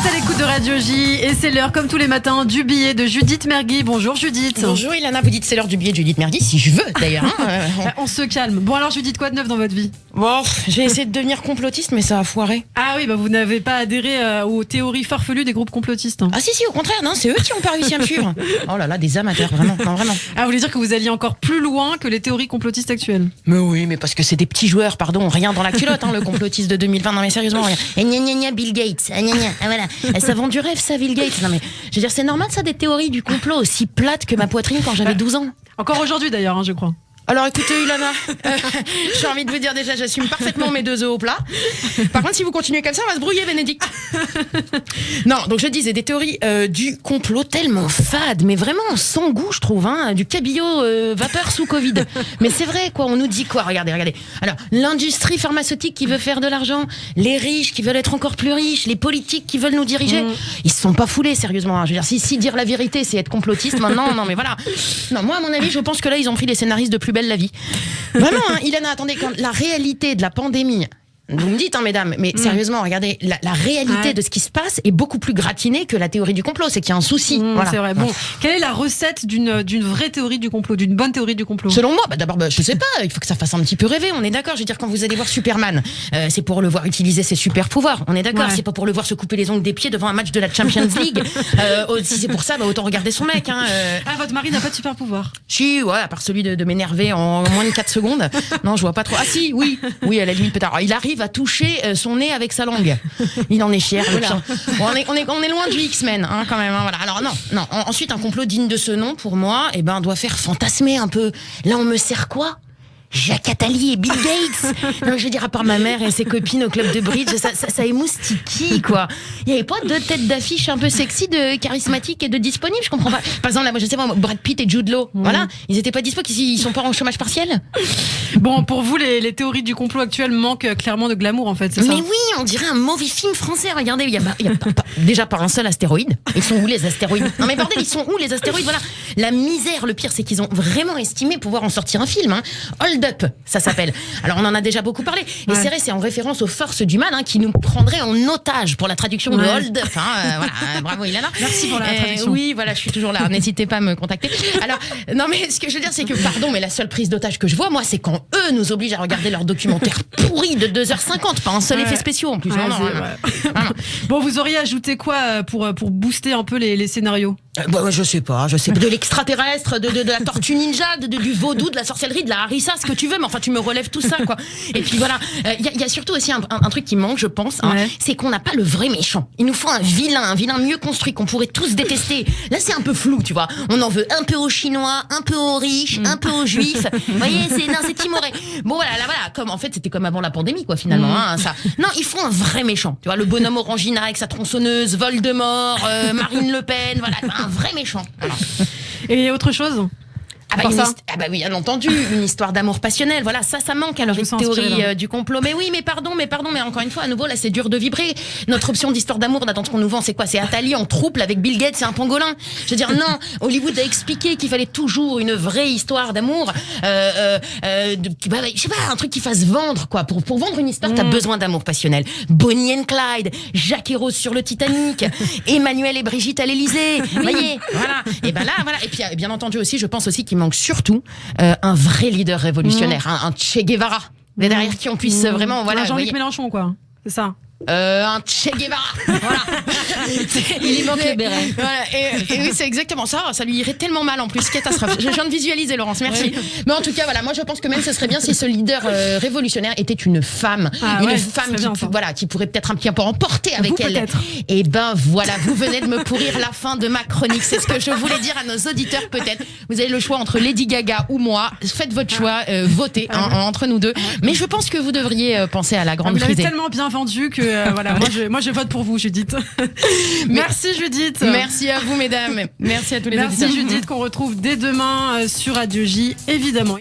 êtes à l'écoute de Radio J et c'est l'heure, comme tous les matins, du billet de Judith Mergui. Bonjour Judith. Bonjour Ilana, vous dites c'est l'heure du billet de Judith Mergui, si je veux d'ailleurs. On se calme. Bon alors Judith, quoi de neuf dans votre vie? Bon, j'ai essayé de devenir complotiste mais ça a foiré. Ah oui, vous n'avez pas adhéré aux théories farfelues des groupes complotistes. Ah si, au contraire, non, c'est eux qui ont pas réussi à me suivre. Oh là là, des amateurs, vraiment, non, vraiment. Ah, vous voulez dire que vous alliez encore plus loin que les théories complotistes actuelles? Mais oui, mais parce que c'est des petits joueurs, pardon, rien dans la culotte, le complotiste de 2020, non mais sérieusement, rien. Et gna gna gna Bill Gates, gna gna, voilà. Ça vend du rêve ça, Bill Gates. Non mais, je veux dire, c'est normal ça, des théories du complot aussi plates que ma poitrine quand j'avais 12 ans. Encore aujourd'hui d'ailleurs, je crois. Alors écoutez Ilana, j'ai envie de vous dire déjà, j'assume parfaitement mes 2 œufs au plat. Par contre, si vous continuez comme ça, on va se brouiller, Bénédicte. Non, donc je disais des théories du complot tellement fades, mais vraiment sans goût, je trouve, du cabillaud vapeur sous Covid. Mais c'est vrai, quoi, on nous dit quoi? Regardez. Alors, l'industrie pharmaceutique qui veut faire de l'argent, les riches qui veulent être encore plus riches, les politiques qui veulent nous diriger, ils se sont pas foulés, sérieusement. Je veux dire, si dire la vérité, c'est être complotiste, maintenant, non mais voilà. Non, moi, à mon avis, je pense que là, ils ont pris les scénaristes de Plus belle la vie. Vraiment, Ilana, attendez, quand la réalité de la pandémie, vous me dites, mesdames, mais sérieusement, regardez, la réalité de ce qui se passe est beaucoup plus gratinée que la théorie du complot. C'est qu'il y a un souci. Voilà. C'est vrai. Bon, quelle est la recette d'une vraie théorie du complot, d'une bonne théorie du complot? Selon moi, d'abord, je sais pas, il faut que ça fasse un petit peu rêver. On est d'accord. Je veux dire, quand vous allez voir Superman, c'est pour le voir utiliser ses super pouvoirs. On est d'accord. Ouais. C'est pas pour le voir se couper les ongles des pieds devant un match de la Champions League. Si c'est pour ça, autant regarder son mec. Ah, votre mari n'a pas de super pouvoir? Si, ouais, à part celui de m'énerver en moins de 4 secondes. Non, je vois pas trop. Ah si, oui, à la limite peut-être. Il arrive à toucher son nez avec sa langue. Il en est fier. Voilà. Bon, on est loin du X-Men, quand même. Voilà. Alors non. Ensuite, un complot digne de ce nom, pour moi, doit faire fantasmer un peu. Là, on me sert quoi? Jacques Attali et Bill Gates. Non, je veux dire, à part ma mère et ses copines au club de bridge, ça émoustille, quoi. Il n'y avait pas de tête d'affiche un peu sexy, de charismatique et de disponible, je comprends pas. Par exemple, là, moi, je sais pas, Brad Pitt et Jude Law, voilà, ils étaient pas dispo, ils sont pas en chômage partiel. Bon, pour vous, les théories du complot actuelles manquent clairement de glamour, en fait, c'est ça? Mais oui, on dirait un mauvais film français. Regardez, il y a déjà pas un seul astéroïde. Ils sont où les astéroïdes? Non mais bordel, ils sont où les astéroïdes? Voilà. La misère, le pire, c'est qu'ils ont vraiment estimé pouvoir en sortir un film. Hold Up, ça s'appelle. Alors on en a déjà beaucoup parlé. Et c'est vrai, c'est en référence aux forces du mal qui nous prendraient en otage pour la traduction de Hold Up. Voilà, bravo Ilana. Merci pour la traduction. Oui, voilà, je suis toujours là. N'hésitez pas à me contacter. Alors, non mais ce que je veux dire, c'est que, pardon, mais la seule prise d'otage que je vois, moi, c'est quand eux nous obligent à regarder leur documentaire pourri de 2h50, pas un seul effet spéciaux en plus. Non. Bon, vous auriez ajouté quoi pour booster un peu les scénarios? Je sais pas, de l'extraterrestre, de la tortue ninja, du vaudou, de la sorcellerie, de la harissa, ce que tu veux, mais enfin tu me relèves tout ça, quoi. Et puis voilà, il y a surtout aussi un truc qui manque, je pense, c'est qu'on n'a pas le vrai méchant. Il nous faut un vilain mieux construit qu'on pourrait tous détester. Là c'est un peu flou, tu vois. On en veut un peu aux Chinois, un peu aux riches, un peu aux Juifs. Vous voyez, c'est timoré. Bon voilà, comme en fait c'était comme avant la pandémie, quoi, finalement. Ça. Non, il faut un vrai méchant. Tu vois, le bonhomme Orangina avec sa tronçonneuse, Voldemort, Marine Le Pen, voilà. Un vrai méchant. Voilà. Et autre chose? Oui, bien entendu, une histoire d'amour passionnel. Voilà, ça manque à leur théorie du complot. Mais oui, mais pardon, mais encore une fois, à nouveau, là, c'est dur de vibrer. Notre option d'histoire d'amour, là, dans ce qu'on nous vend, c'est quoi? C'est Attali en trouble avec Bill Gates et un pangolin. Je veux dire, non, Hollywood a expliqué qu'il fallait toujours une vraie histoire d'amour. Je sais pas, un truc qui fasse vendre, quoi. Pour vendre une histoire, t'as besoin d'amour passionnel. Bonnie and Clyde, Jacques et Rose sur le Titanic, Emmanuel et Brigitte à l'Élysée. Vous voyez, voilà. Et là, voilà. Et puis, bien entendu aussi, je pense aussi qu'il manque surtout un vrai leader révolutionnaire, un Che Guevara, derrière qui on puisse vraiment, voilà. Jean-Luc Mélenchon, quoi. C'est ça. Un Che Guevara, voilà. Il manque le béret. Voilà, et oui, c'est exactement ça. Ça lui irait tellement mal en plus. Catastrophe. Je viens de visualiser, Laurence. Merci. Ouais. Mais en tout cas, voilà, moi je pense que même ce serait bien si ce leader révolutionnaire était une femme, femme qui pourrait peut-être un petit peu emporter avec elle. Peut-être. Et voilà, vous venez de me pourrir la fin de ma chronique. C'est ce que je voulais dire à nos auditeurs. Peut-être vous avez le choix entre Lady Gaga ou moi. Faites votre choix, votez entre nous deux. Mais je pense que vous devriez penser à la grande frisée. Vous l'avez tellement bien vendu que voilà, moi je vote pour vous, Judith. Merci Judith. Merci à vous mesdames. Merci à tous les auditeurs. Merci Judith, qu'on retrouve dès demain sur Radio J, évidemment.